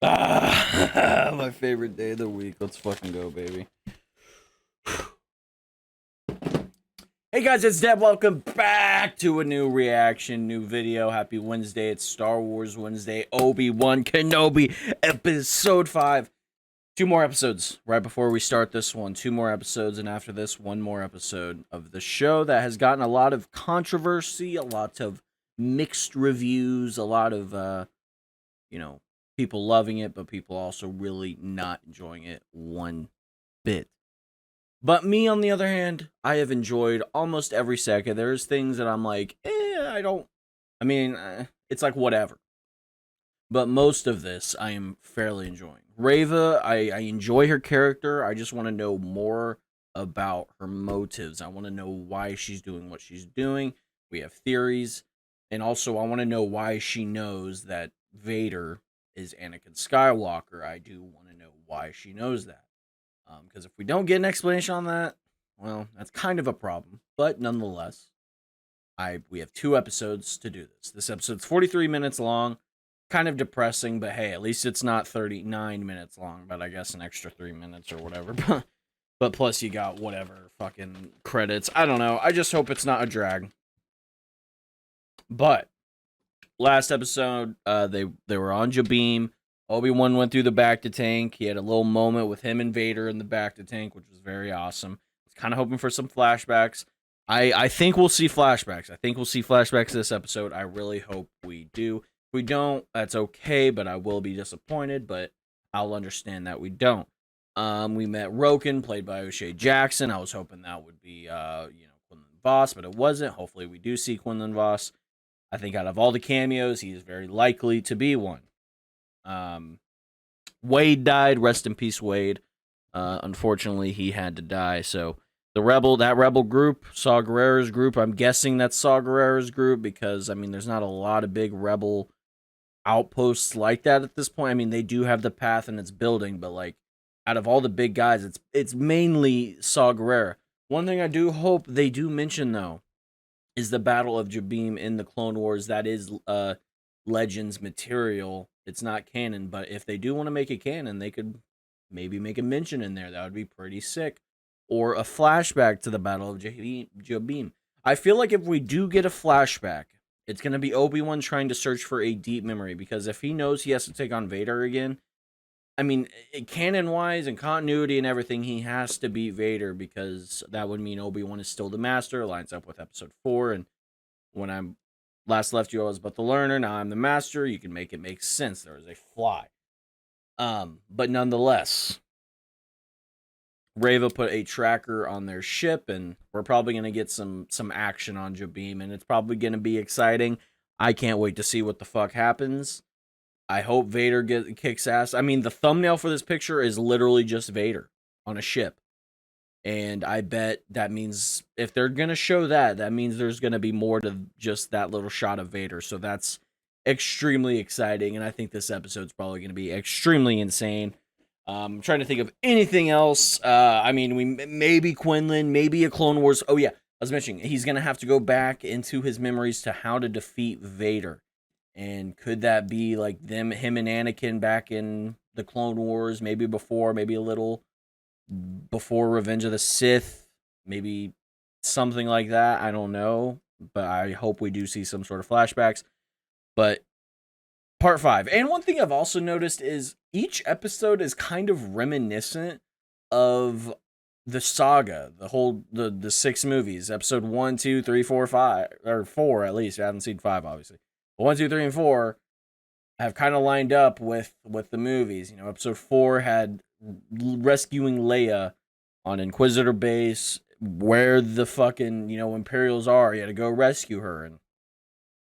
My favorite day of the week. Let's fucking go, baby. Hey guys, it's Deb. Welcome back to a new reaction, new video. Happy Wednesday. It's Star Wars Wednesday. Obi-Wan Kenobi, episode 5. Two more episodes right before we start this one. Two more episodes, and after this, one more episode of the show that has gotten a lot of controversy, a lot of mixed reviews, a lot of, you know, people loving it, but people also really not enjoying it one bit. But me, on the other hand, I have enjoyed almost every second. There's things that I'm like, I don't. I mean, it's like whatever. But most of this, I am fairly enjoying. Reva, I enjoy her character. I just want to know more about her motives. I want to know why she's doing what she's doing. We have theories. And also, I want to know why she knows that Vader is Anakin Skywalker. I do want to know why she knows that. Because if we don't get an explanation on that, well, that's kind of a problem. But nonetheless, we have 2 episodes to do this. This episode's 43 minutes long, kind of depressing, but hey, at least it's not 39 minutes long. But I guess an extra 3 minutes or whatever. But plus you got whatever fucking credits. I don't know. I just hope it's not a drag. But last episode, they were on Jabeam. Obi-Wan went through the bacta tank. He had a little moment with him and Vader in the bacta tank, which was very awesome. I was kind of hoping for some flashbacks. I think we'll see flashbacks. I think we'll see flashbacks this episode. I really hope we do. If we don't, that's okay, but I will be disappointed, but I'll understand that we don't. We met Roken, played by O'Shea Jackson. I was hoping that would be Quinlan Voss, but it wasn't. Hopefully we do see Quinlan Voss. I think out of all the cameos, he is very likely to be one. Wade died. Rest in peace, Wade. Unfortunately, he had to die. So that rebel group, Saw Gerrera's group. I'm guessing that's Saw Gerrera's group because I mean, there's not a lot of big rebel outposts like that at this point. I mean, they do have the path and it's building, but like out of all the big guys, it's mainly Saw Gerrera. One thing I do hope they do mention though is the Battle of Jabeam in the Clone Wars. That is Legends material. It's not canon, but if they do want to make it canon, they could maybe make a mention in there. That would be pretty sick. Or a flashback to the Battle of Jabeam. I feel like if we do get a flashback, it's going to be Obi-Wan trying to search for a deep memory, because if he knows he has to take on Vader again, I mean, canon-wise and continuity and everything, he has to beat Vader, because that would mean Obi-Wan is still the master, lines up with episode 4, and when I'm last left you, I was but the learner, now I'm the master. You can make it make sense. There is a fly. But nonetheless, Reva put a tracker on their ship, and we're probably gonna get some action on Jabeam, and it's probably gonna be exciting. I can't wait to see what the fuck happens. I hope Vader kicks ass. I mean, the thumbnail for this picture is literally just Vader on a ship. And I bet that means if they're going to show that, that means there's going to be more to just that little shot of Vader. So that's extremely exciting. And I think this episode's probably going to be extremely insane. I'm trying to think of anything else. I mean, maybe Quinlan, maybe a Clone Wars. Oh, yeah. I was mentioning he's going to have to go back into his memories to how to defeat Vader. And could that be like him and Anakin back in the Clone Wars? Maybe before, maybe a little before Revenge of the Sith, maybe something like that. I don't know, but I hope we do see some sort of flashbacks. But part 5. And one thing I've also noticed is each episode is kind of reminiscent of the saga, the 6 movies, episode 1, 2, 3, 4, 5, or 4 at least. I haven't seen 5, obviously. But 1, 2, 3, and 4 have kind of lined up with the movies. You know, episode 4 had rescuing Leia on Inquisitor base, where the fucking Imperials are. You had to go rescue her, and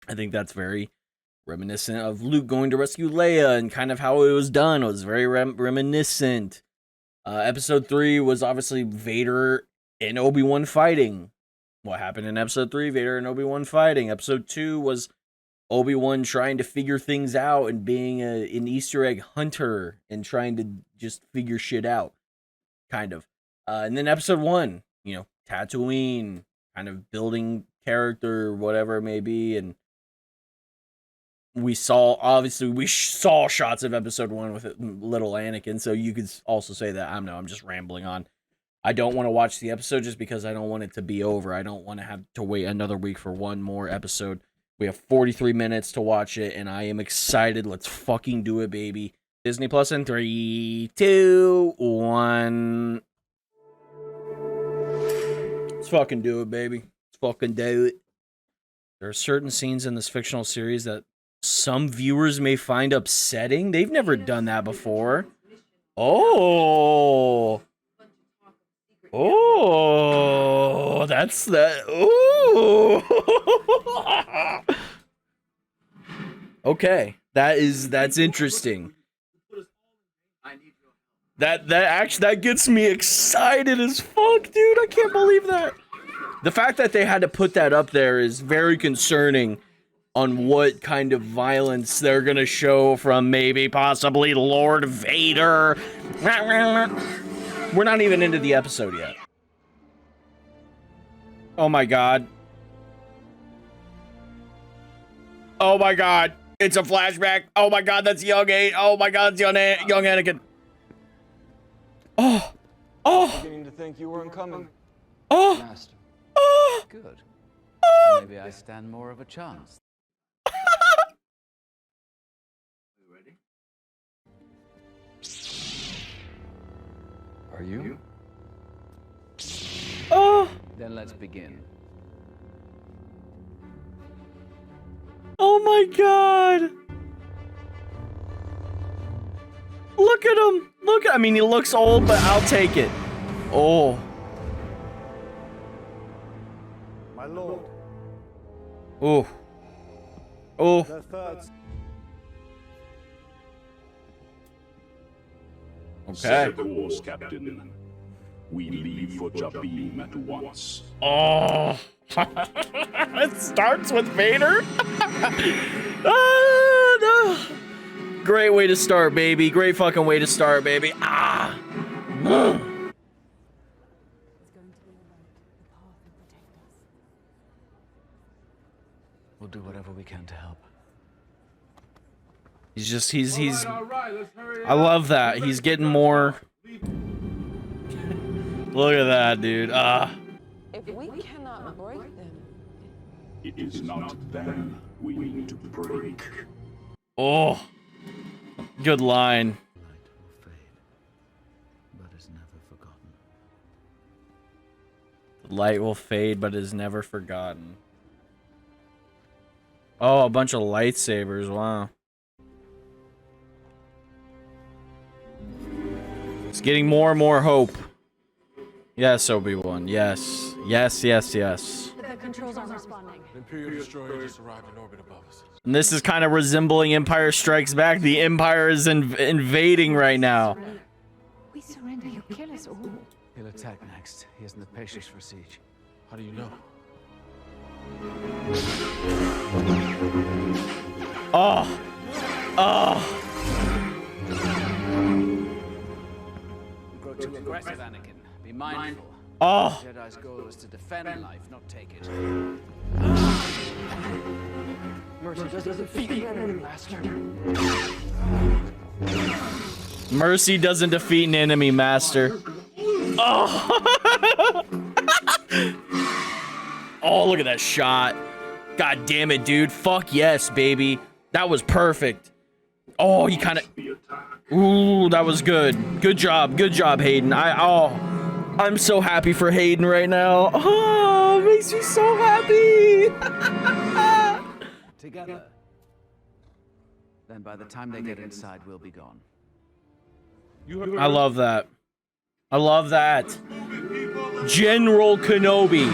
I think that's very reminiscent of Luke going to rescue Leia and kind of how it was done. It was very reminiscent. Episode 3 was obviously Vader and Obi-Wan fighting. What happened in episode 3? Vader and Obi-Wan fighting. Episode 2 was Obi-Wan trying to figure things out and being an Easter egg hunter and trying to just figure shit out, kind of. And then episode 1, Tatooine, kind of building character, whatever it may be. And we saw, obviously, we saw shots of episode 1 with little Anakin, so you could also say that. I don't know, I'm just rambling on. I don't want to watch the episode just because I don't want it to be over. I don't want to have to wait another week for one more episode. We have 43 minutes to watch it, and I am excited. Let's fucking do it, baby. Disney Plus in 3, 2, 1. Let's fucking do it, baby. Let's fucking do it. There are certain scenes in this fictional series that some viewers may find upsetting. They've never done that before. Oh. Oh, that's that. Ooh. Okay, that's interesting. That gets me excited as fuck, dude. I can't believe that. The fact that they had to put that up there is very concerning on what kind of violence they're gonna show from maybe possibly Lord Vader. We're not even into the episode yet. Oh my god. Oh my god. It's a flashback. Oh my god, that's young Aiden. Oh my god, it's young Anakin. Oh. Oh. Beginning to think you weren't coming. Oh. Master. Oh. Good. Oh. Maybe I stand more of a chance. Are you? Oh. Then let's begin. Oh my god. Look at him. I mean, he looks old, but I'll take it. Oh. My lord. Oh. Oh. The third. Okay. Set the course, Captain. We leave for Jabim at once. Oh. It starts with Vader? No. Great way to start, baby. Great fucking way to start, baby. Ah. We'll do whatever we can to help. He's I love that. He's getting more. Look at that, dude. If we cannot break them, It is not them we need to break. Oh. Good line. Light will fade, but is never forgotten. Light will fade, but is never forgotten. Oh, a bunch of lightsabers. Wow. It's getting more and more hope. Yes, Obi-Wan. Yes. Yes, yes, yes. The controls aren't responding. An Imperial destroyer just arrived in orbit above us. And this is kind of resembling Empire Strikes Back. The Empire is invading right now. We surrender, you'll kill us all. He'll attack next. He hasn't the patience for siege. How do you know? Oh. Oh. Grow too aggressive, Anakin. Be mindful. Oh. The Jedi's goal is to defend life, not take it. Mercy doesn't defeat the enemy, Master. Mercy doesn't defeat an enemy, Master. Oh. Oh, look at that shot. God damn it, dude. Fuck yes, baby. That was perfect. Oh, he kind of... Ooh, that was good. Good job, Hayden. I'm so happy for Hayden right now. Oh, it makes me so happy. Together. Then by the time they get inside, we'll be gone. I love that. I love that. General Kenobi.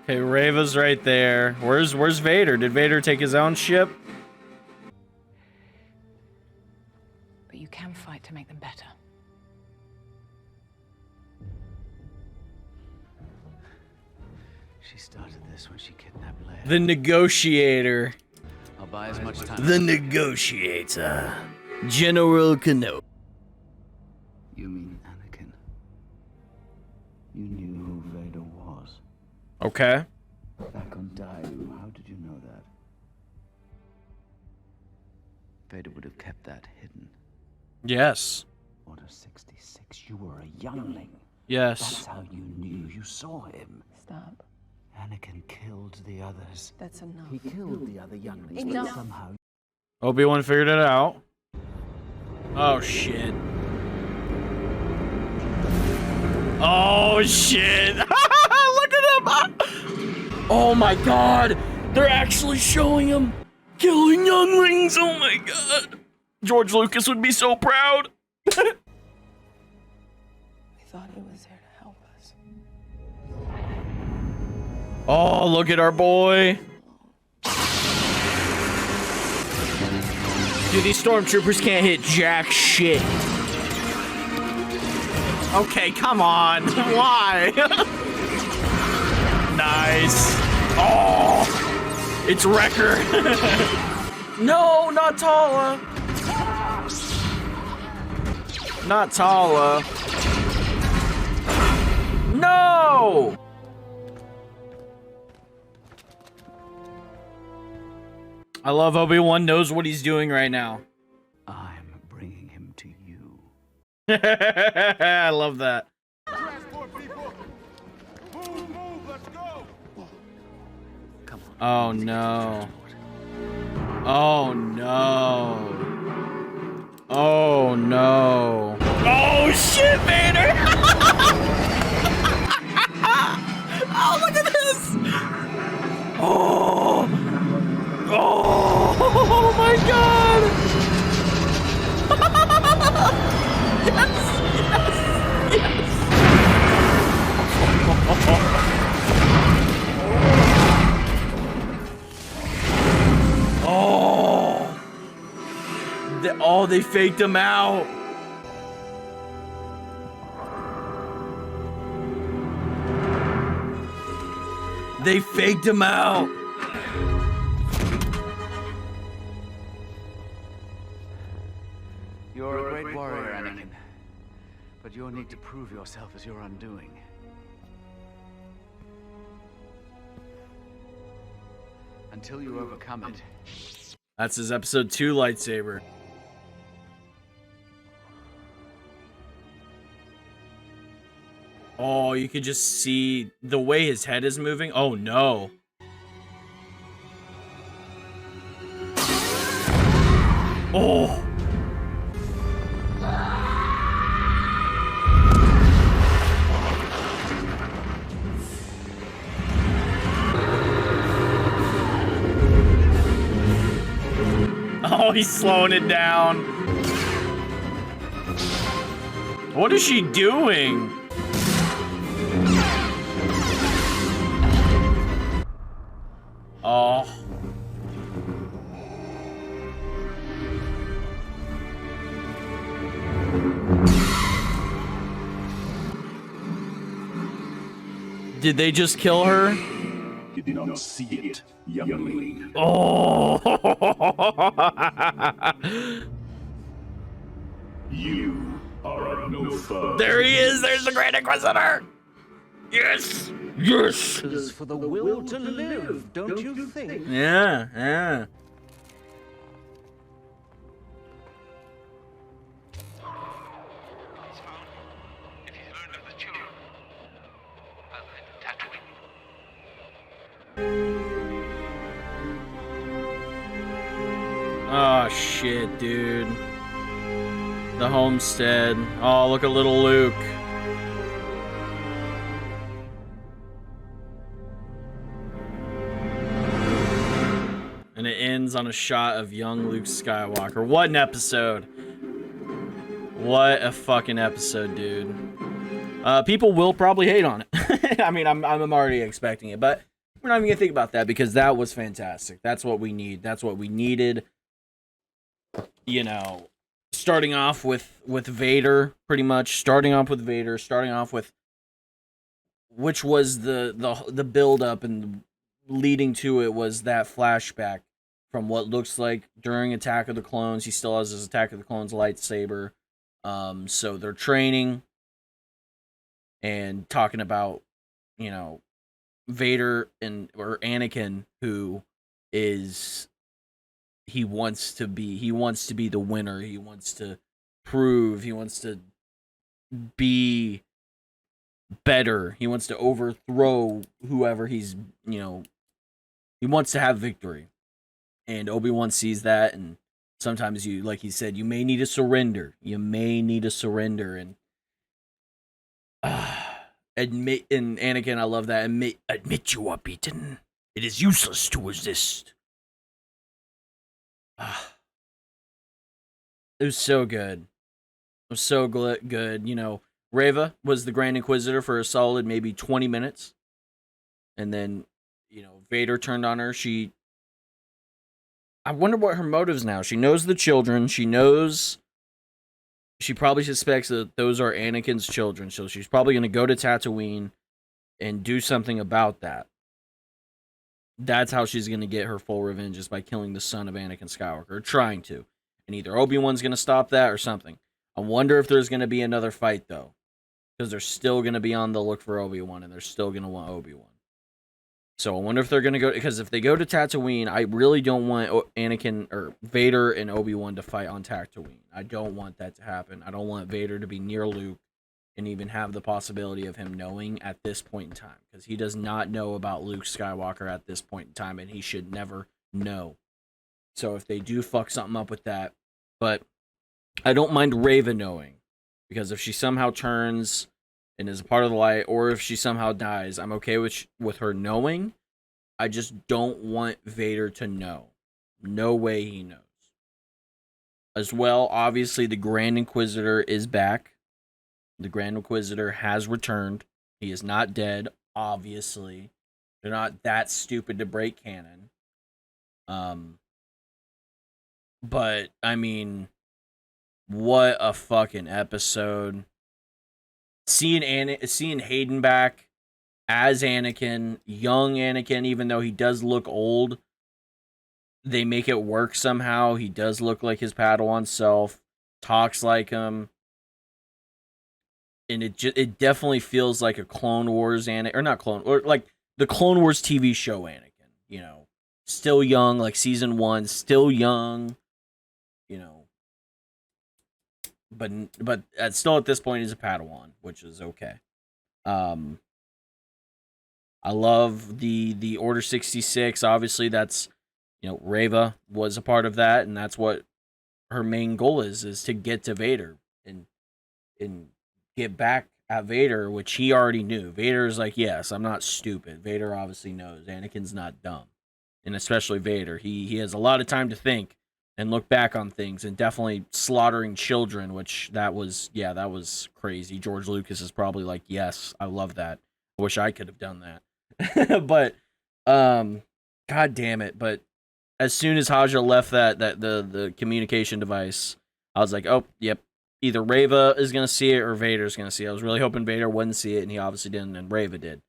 Okay, Reva's right there. Where's Vader? Did Vader take his own ship? But you can fight to make them better. She started this when she kidnapped Leia. The negotiator. I'll buy as much time. The negotiator. General Kenobi. You mean Anakin? You knew who Vader was. Okay. Back on Daiu, how did you know that? Vader would have kept that hidden. Yes. Order 66, you were a youngling. Yes. That's how you knew. You saw him. Stop. Anakin killed the others. That's enough. He killed the other younglings, but Enough. somehow... Obi-Wan figured it out. Oh, shit. Oh, shit. Look at him. Oh, my God. They're actually showing him killing younglings. Oh, my God. George Lucas would be so proud. We thought he was there to help us. Oh, look at our boy. Dude, these stormtroopers can't hit jack shit. Okay, come on. Why? Nice. Oh, it's Wrecker. No, not Tala. Not Tala. No! I love Obi-Wan knows what he's doing right now. I'm bringing him to you. I love that. Transport people! Move, let's go! Come on. Oh no. Oh no. Oh no. Oh shit, Vader! Oh, look at this! Oh! Oh my god! Yes! Yes! Yes! Oh! They faked him out! They faked him out! You're a great warrior, Anakin. But you'll need to prove yourself as your undoing. Until you overcome it. That's his episode 2 lightsaber. Oh, you could just see the way his head is moving. Oh no. Oh. Oh, he's slowing it down. What is she doing? Oh. Did they just kill her? You did not see it, youngling. Oh. You are of no further. There he is. There's the Grand Inquisitor. Yes. Yes. It is for the will to live, don't you think? Yeah, yeah. If he's learned of the children, I'll head to Tatooine. Oh shit, dude. The homestead. Oh, look at little Luke. And it ends on a shot of young Luke Skywalker. What an episode. What a fucking episode, dude. People will probably hate on it. I mean, I'm already expecting it, but we're not even gonna think about that because that was fantastic. That's what we need. That's what we needed. You know, starting off with Vader, pretty much. Starting off with Vader. Starting off with which was the build up and leading to it was that flashback from what looks like during Attack of the Clones. He still has his Attack of the Clones lightsaber. So they're training. and talking about, you know, Vader or Anakin, who is he wants to be the winner. He wants to prove. He wants to be better. He wants to overthrow whoever he's, he wants to have victory. And Obi-Wan sees that, and sometimes you, like he said, you may need to surrender. You may need to surrender, and admit, and Anakin, I love that. Admit you are beaten. It is useless to resist. It was so good. It was so good. Reva was the Grand Inquisitor for a solid maybe 20 minutes. And then, Vader turned on her. I wonder what her motives now. She knows the children. She probably suspects that those are Anakin's children. So she's probably going to go to Tatooine and do something about that. That's how she's going to get her full revenge, is by killing the son of Anakin Skywalker, or trying to. And either Obi-Wan's going to stop that or something. I wonder if there's going to be another fight, though. Because they're still going to be on the look for Obi-Wan, and they're still going to want Obi-Wan. So I wonder if they're going to go... Because if they go to Tatooine, I really don't want Anakin or Vader and Obi-Wan to fight on Tatooine. I don't want that to happen. I don't want Vader to be near Luke and even have the possibility of him knowing at this point in time. Because he does not know about Luke Skywalker at this point in time, and he should never know. So if they do fuck something up with that... But I don't mind Reva knowing. Because if she somehow turns and is a part of the light, or if she somehow dies, I'm okay with her knowing. I just don't want Vader to know. No way he knows. As well, obviously, the Grand Inquisitor is back. The Grand Inquisitor has returned. He is not dead, obviously. They're not that stupid to break canon. But, I mean, what a fucking episode. Seeing Hayden back as Anakin, young Anakin, even though he does look old, they make it work somehow. He does look like his Padawan self, talks like him, and it definitely feels like a Clone Wars Anakin, or like the Clone Wars TV show Anakin. Still young, like season 1, still young, but still at this point he's a Padawan, which is okay. I love the Order 66. Obviously, that's Reva was a part of that, and that's what her main goal is to get to Vader and get back at Vader, which he already knew. Vader is like, yes, I'm not stupid. Vader obviously knows. Anakin's not dumb, and especially Vader. He has a lot of time to think and look back on things, and definitely slaughtering children, which that was crazy. George Lucas is probably like, yes, I love that. I wish I could have done that. But god damn it. But as soon as Haja left the communication device, I was like, oh, yep. Either Reva is going to see it or Vader's going to see it. I was really hoping Vader wouldn't see it, and he obviously didn't, and Reva did.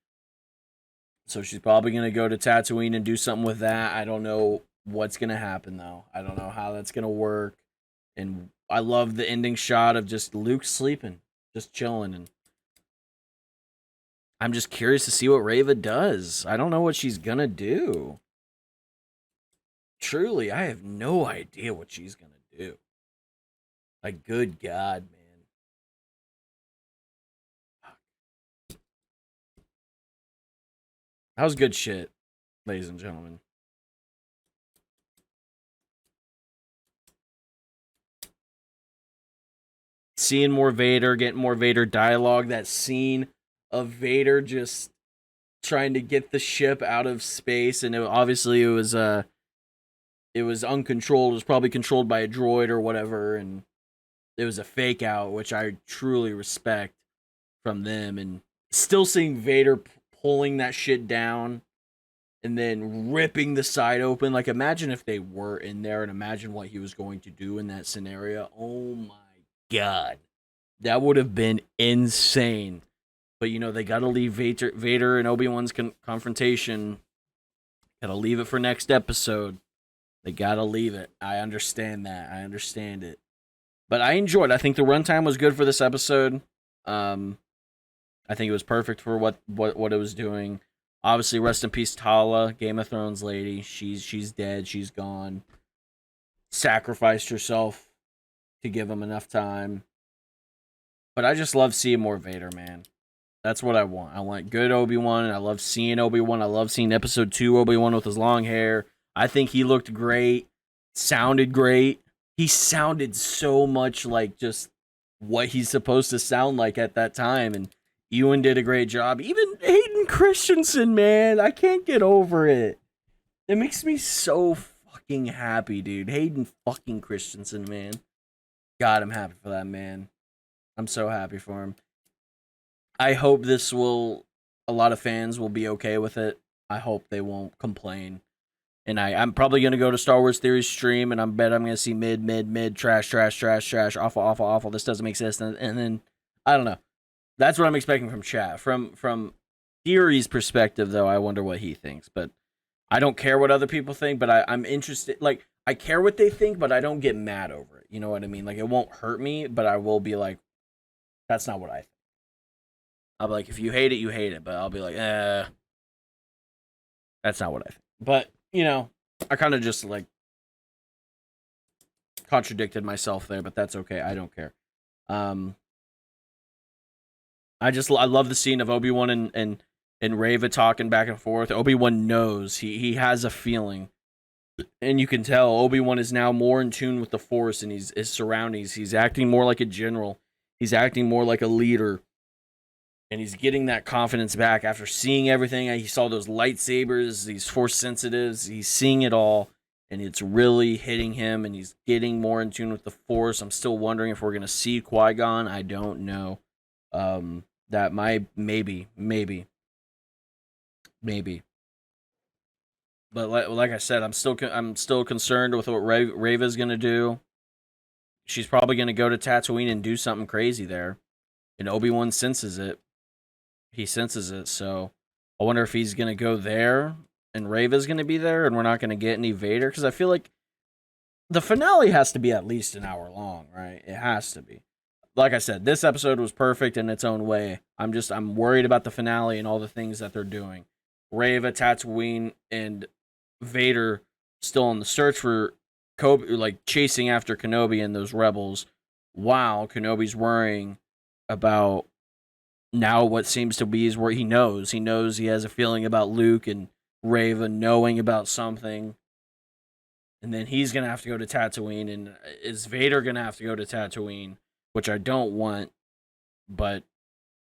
So she's probably going to go to Tatooine and do something with that. I don't know what's going to happen, though. I don't know how that's going to work. And I love the ending shot of just Luke sleeping, just chilling. And I'm just curious to see what Reva does. I don't know what she's going to do. Truly, I have no idea what she's going to do. Like, good God, man. That was good shit, ladies and gentlemen. Seeing more Vader, getting more Vader dialogue, that scene of Vader just trying to get the ship out of space, and obviously it was uncontrolled. It was probably controlled by a droid or whatever, and it was a fake out, which I truly respect from them. And still seeing Vader pulling that shit down and then ripping the side open. Like, imagine if they were in there, and imagine what he was going to do in that scenario. Oh my God. That would have been insane. But, they got to leave Vader and Obi-Wan's confrontation. Got to leave it for next episode. They got to leave it. I understand that. I understand it. But I enjoyed it. I think the runtime was good for this episode. I think it was perfect for what it was doing. Obviously, rest in peace, Tala, Game of Thrones lady. She's dead. She's gone. Sacrificed herself to give him enough time. But I just love seeing more Vader, man. That's what I want. I want good Obi-Wan, and I love seeing Obi-Wan. I love seeing episode 2 Obi-Wan with his long hair. I think he looked great, sounded great. He sounded so much like just what he's supposed to sound like at that time, and Ewan did a great job. Even Hayden Christensen, man, I can't get over it. It makes me so fucking happy, dude. Hayden fucking Christensen, man. God, I'm happy for that man. I'm so happy for him. I hope a lot of fans will be okay with it. I hope they won't complain. And I'm probably going to go to Star Wars Theory stream, and I'm going to see mid, trash, awful, this doesn't make sense. And then, I don't know. That's what I'm expecting from chat. From Theory's perspective, though, I wonder what he thinks. But I don't care what other people think, but I'm interested. Like, I care what they think, but I don't get mad over it. You know what I mean? Like, it won't hurt me, but I will be like, that's not what I think. I'll be like, if you hate it, you hate it. But I'll be like, that's not what I think. But, you know, I kind of just, like, contradicted myself there, but that's okay. I don't care. I love the scene of Obi-Wan and Reva talking back and forth. Obi-Wan knows. He has a feeling. And you can tell Obi-Wan is now more in tune with the Force and his surroundings. He's acting more like a general. He's acting more like a leader. And he's getting that confidence back after seeing everything. He saw those lightsabers, these Force sensitives. He's seeing it all. And it's really hitting him. And he's getting more in tune with the Force. I'm still wondering if we're going to see Qui-Gon. I don't know. That might, maybe. But like I said, I'm still concerned with what Reva's gonna do. She's probably gonna go to Tatooine and do something crazy there, and Obi-Wan senses it. He senses it, so I wonder if he's gonna go there and Reva's gonna be there, and we're not gonna get any Vader, because I feel like the finale has to be at least an hour long, right? It has to be. Like I said, this episode was perfect in its own way. I'm worried about the finale and all the things that they're doing. Reva, Tatooine, and Vader still on the search for Kobe, like chasing after Kenobi and those rebels, while Kenobi's worrying about now what seems to be is where he knows. He knows he has a feeling about Luke and Reva knowing about something. And then he's going to have to go to Tatooine. And is Vader going to have to go to Tatooine? Which I don't want. But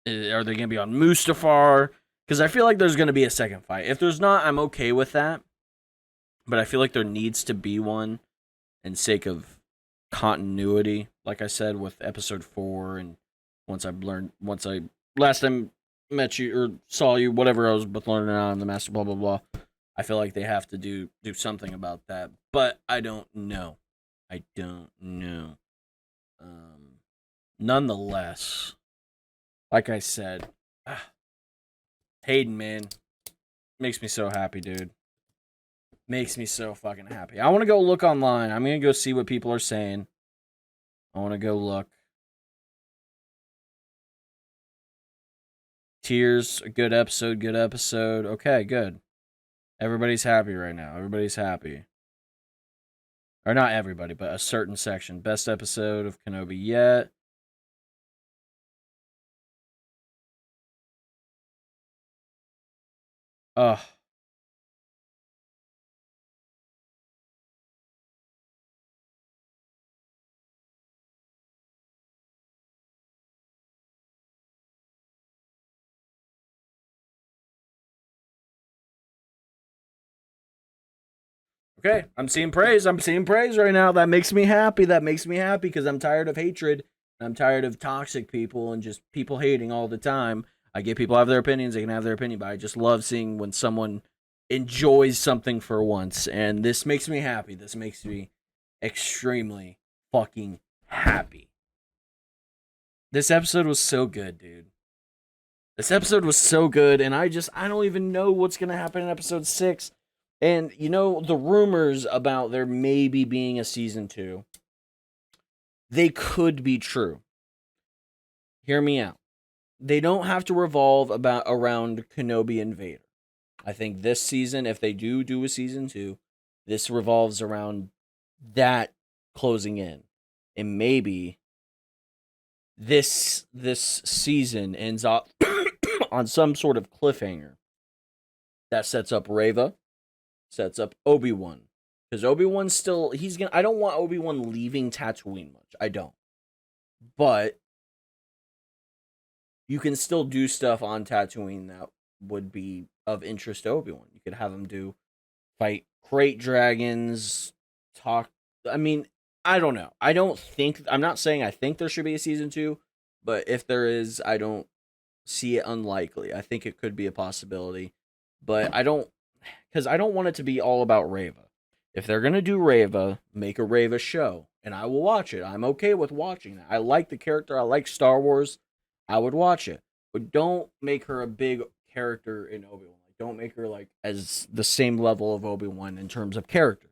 are they going to be on Mustafar? Because I feel like there's going to be a second fight. If there's not, I'm okay with that. But I feel like there needs to be one in sake of continuity. Like I said with episode 4, and once I last time met you or saw you, whatever I was with learning on the Master, blah blah blah. I feel like they have to do something about that. But I don't know. Nonetheless, like I said, Hayden, man, makes me so happy, dude. Makes me so fucking happy. I want to go look online. I'm going to go see what people are saying. I want to go look. Tears, good episode. Okay, good. Everybody's happy right now. Everybody's happy. Or not everybody, but a certain section. Best episode of Kenobi yet. Ugh. Okay, I'm seeing praise. Right now. That makes me happy. Because I'm tired of hatred. I'm tired of toxic people and just people hating all the time. I get people have their opinions. They can have their opinion, but I just love seeing when someone enjoys something for once. And this makes me happy. This makes me extremely fucking happy. This episode was so good, dude. This episode was so good, and I don't even know what's going to happen in episode 6. And, you know, the rumors about there maybe being a season 2, they could be true. Hear me out. they don't have to revolve around Kenobi and Vader. I think this season, if they do a season 2, this revolves around that closing in. And maybe this season ends up on some sort of cliffhanger that sets up Reva, sets up Obi-Wan. Because Obi-Wan's still, I don't want Obi-Wan leaving Tatooine much. I don't. But you can still do stuff on Tatooine that would be of interest to Obi-Wan. You could have him fight crate dragons, I mean, I don't know. I'm not saying I think there should be a season 2, but if there is, I don't see it unlikely. I think it could be a possibility, but because I don't want it to be all about Reva. If they're going to do Reva, make a Reva show, and I will watch it. I'm okay with watching that. I like the character. I like Star Wars. I would watch it. But don't make her a big character in Obi-Wan. Don't make her as the same level of Obi-Wan in terms of character.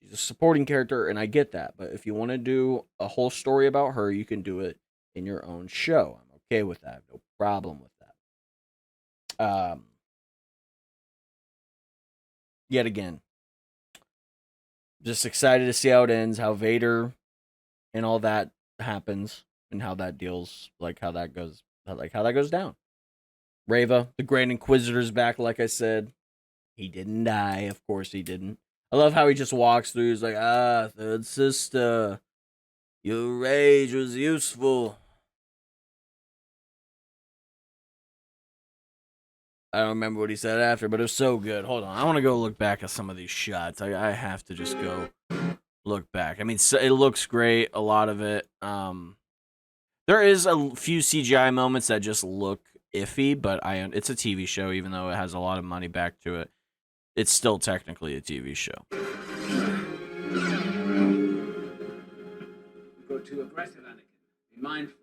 She's a supporting character, and I get that. But if you want to do a whole story about her, you can do it in your own show. I'm okay with that. No problem with that. Yet again, just excited to see how it ends, how Vader and all that happens, and how that deals, how that goes down. Reva, the Grand Inquisitor's back, like I said. He didn't die. Of course he didn't. I love how he just walks through. He's like, third sister, your rage was useful. I don't remember what he said after, but it was so good. Hold on. I want to go look back at some of these shots. I have to just go look back. I mean, it looks great, a lot of it. There is a few CGI moments that just look iffy, but it's a TV show, even though it has a lot of money back to it. It's still technically a TV show. You go too aggressive, Anakin. Be mindful.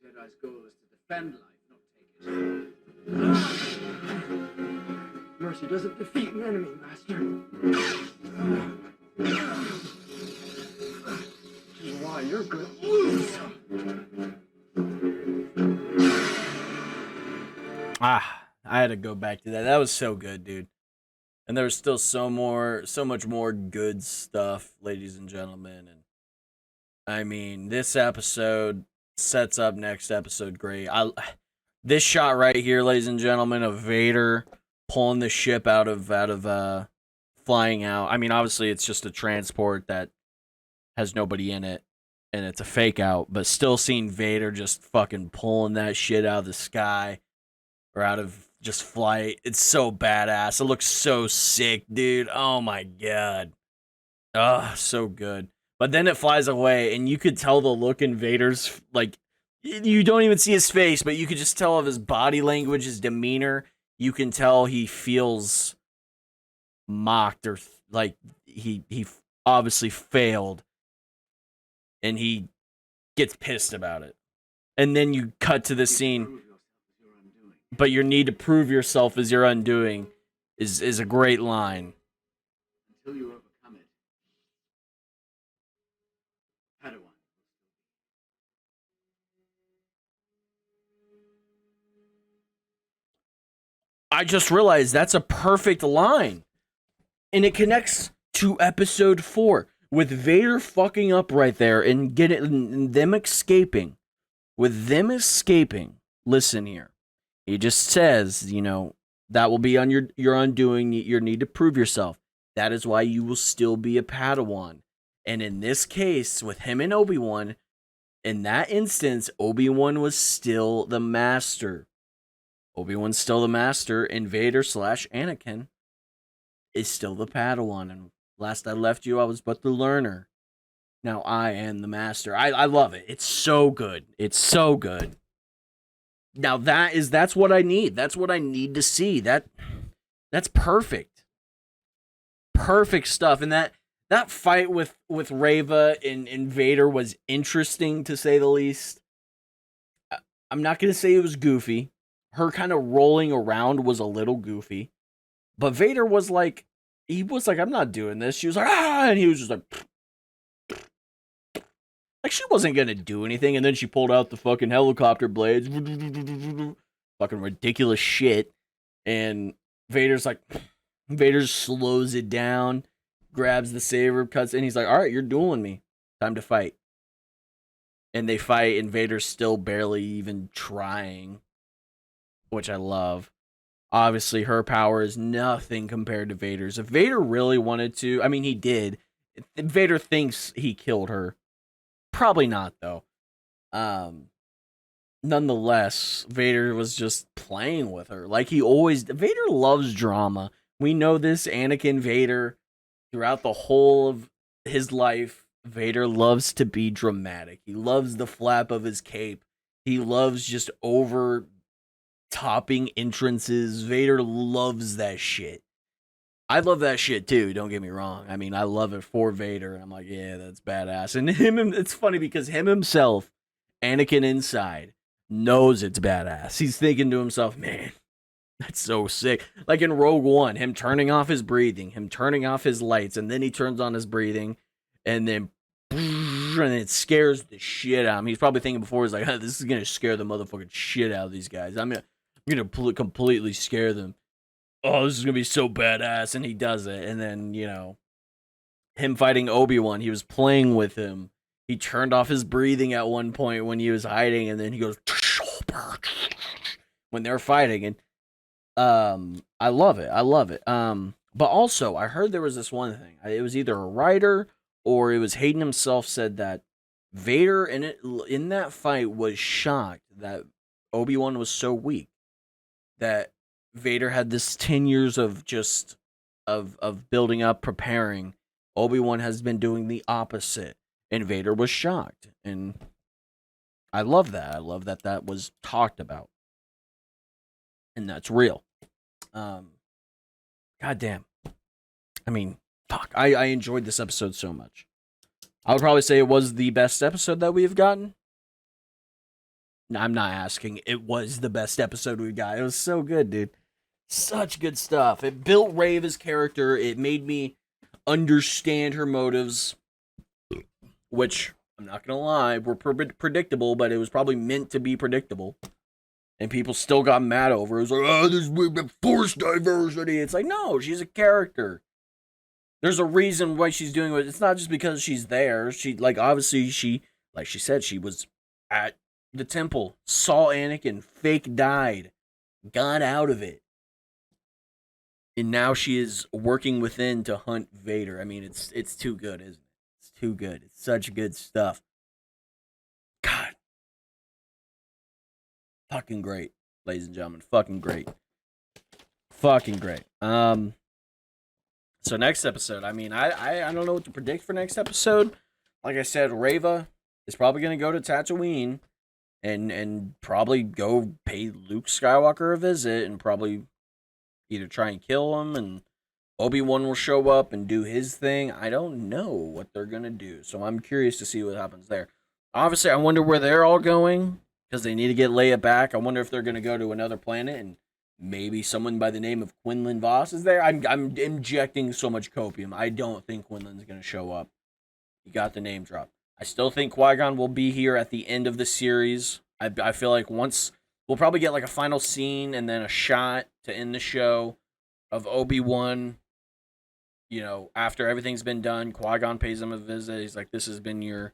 Jedi's goal is to defend life, not take it. Mercy doesn't defeat an enemy, Master. Which is why you're gonna lose. I had to go back to that. That was so good, dude. And there was still so much more good stuff, ladies and gentlemen. And I mean, this episode sets up next episode great. This shot right here, ladies and gentlemen, of Vader pulling the ship out of flying out. I mean, obviously it's just a transport that has nobody in it, and it's a fake out, but still seeing Vader just fucking pulling that shit out of the sky or out of just flight. It's so badass. It looks so sick, dude. Oh my god. So good. But then it flies away, and you could tell the look in Vader's, you don't even see his face, but you could just tell of his body language, his demeanor. You can tell he feels mocked, or he obviously failed, and he gets pissed about it. And then you cut to the scene, but your need to prove yourself is your undoing is a great line. Until you overcome it, Padawan. I just realized that's a perfect line. And it connects to episode 4 with Vader fucking up right there and them escaping. With them escaping, listen here. He just says, that will be on your undoing, your need to prove yourself. That is why you will still be a Padawan. And in this case, with him and Obi-Wan, in that instance, Obi-Wan was still the master. Obi-Wan's still the master, and Vader / Anakin is still the Padawan. And last I left you, I was but the learner. Now I am the master. I love it. It's so good. It's so good. Now that's what I need. That's what I need to see. That's perfect. Perfect stuff. And that fight with Reva and Vader was interesting, to say the least. I'm not going to say it was goofy. Her kind of rolling around was a little goofy. But Vader was like, I'm not doing this. She was like, and he was just like, Like, she wasn't gonna do anything, and then she pulled out the fucking helicopter blades. Fucking ridiculous shit. And Vader slows it down, grabs the saber, cuts, and he's like, all right, you're dueling me. Time to fight. And they fight, and Vader's still barely even trying, which I love. Obviously, her power is nothing compared to Vader's. If Vader really wanted to, I mean, he did. Vader thinks he killed her. Probably not, though. Nonetheless, Vader was just playing with her. Like he always... Vader loves drama. We know this. Anakin Vader, throughout the whole of his life, Vader loves to be dramatic. He loves the flap of his cape. He loves just over-topping entrances. Vader loves that shit. I love that shit too, don't get me wrong. I mean, I love it for Vader, and I'm like, yeah, that's badass. And it's funny because him himself, Anakin inside, knows it's badass. He's thinking to himself, man, that's so sick. Like in Rogue One, him turning off his breathing, him turning off his lights, and then he turns on his breathing, and then and it scares the shit out of him. He's probably thinking before, he's like, oh, this is going to scare the motherfucking shit out of these guys. I'm going to completely scare them. Oh, this is going to be so badass. And he does it. And then, you know, him fighting Obi-Wan, he was playing with him. He turned off his breathing at one point when he was hiding, and then he goes when they're fighting. And I love it. I love it. But also, I heard there was this one thing. It was either a writer or it was Hayden himself said that Vader in that fight was shocked that Obi-Wan was so weak. That Vader had this 10 years of just of building up, preparing. Obi-Wan has been doing the opposite. And Vader was shocked. And I love that. I love that that was talked about. And that's real. God damn. I mean, fuck. I enjoyed this episode so much. I would probably say it was the best episode that we've gotten. No, I'm not asking. It was the best episode we got. It was so good, dude. Such good stuff. It built Rey's character. It made me understand her motives. Which, I'm not going to lie, were predictable, but it was probably meant to be predictable. And people still got mad over it. It was like, oh, there's force diversity. It's like, no, she's a character. There's a reason why she's doing it. It's not just because she's there. She, like, obviously, like she said, she was at the temple, saw Anakin, fake died, got out of it. And now she is working within to hunt Vader. I mean, it's too good, isn't it? It's too good. It's such good stuff. God. Fucking great, ladies and gentlemen. Fucking great. Fucking great. So next episode, I mean, I don't know what to predict for next episode. Like I said, Reva is probably going to go to Tatooine and probably go pay Luke Skywalker a visit and probably either try and kill him, and Obi-Wan will show up and do his thing. I don't know what they're going to do, so I'm curious to see what happens there. Obviously, I wonder where they're all going, because they need to get Leia back. I wonder if they're going to go to another planet, and maybe someone by the name of Quinlan Voss is there. I'm injecting so much copium. I don't think Quinlan's going to show up. You got the name drop. I still think Qui-Gon will be here at the end of the series. I feel like once... We'll probably get like a final scene and then a shot to end the show of Obi-Wan. You know, after everything's been done, Qui-Gon pays him a visit. He's like, this has been your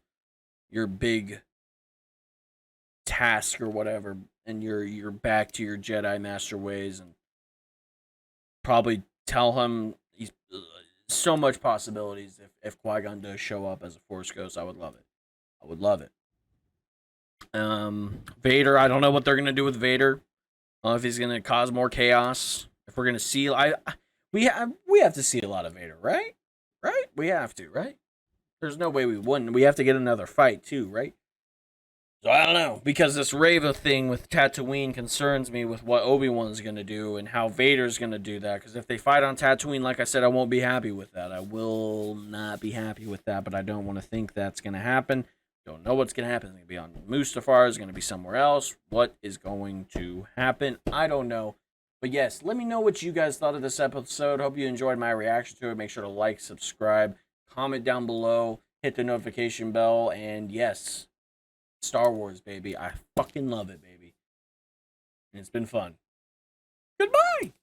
big task or whatever. And you're back to your Jedi Master ways. And probably tell him he's so much possibilities if Qui-Gon does show up as a Force Ghost. I would love it. I would love it. Vader, I don't know what they're gonna do with Vader. If he's gonna cause more chaos. If we're gonna see, we have to see a lot of Vader, right? Right? We have to, right? There's no way we wouldn't. We have to get another fight too, right? So I don't know, because this Reva thing with Tatooine concerns me with what Obi-Wan's gonna do and how Vader's gonna do that. Because if they fight on Tatooine, like I said, I won't be happy with that. I will not be happy with that, but I don't want to think that's gonna happen. Don't know what's going to happen. It's going to be on Mustafar. It's going to be somewhere else. What is going to happen? I don't know. But yes, let me know what you guys thought of this episode. Hope you enjoyed my reaction to it. Make sure to like, subscribe, comment down below. hit the notification bell, and yes, Star Wars, baby. I fucking love it, baby. And it's been fun. Goodbye!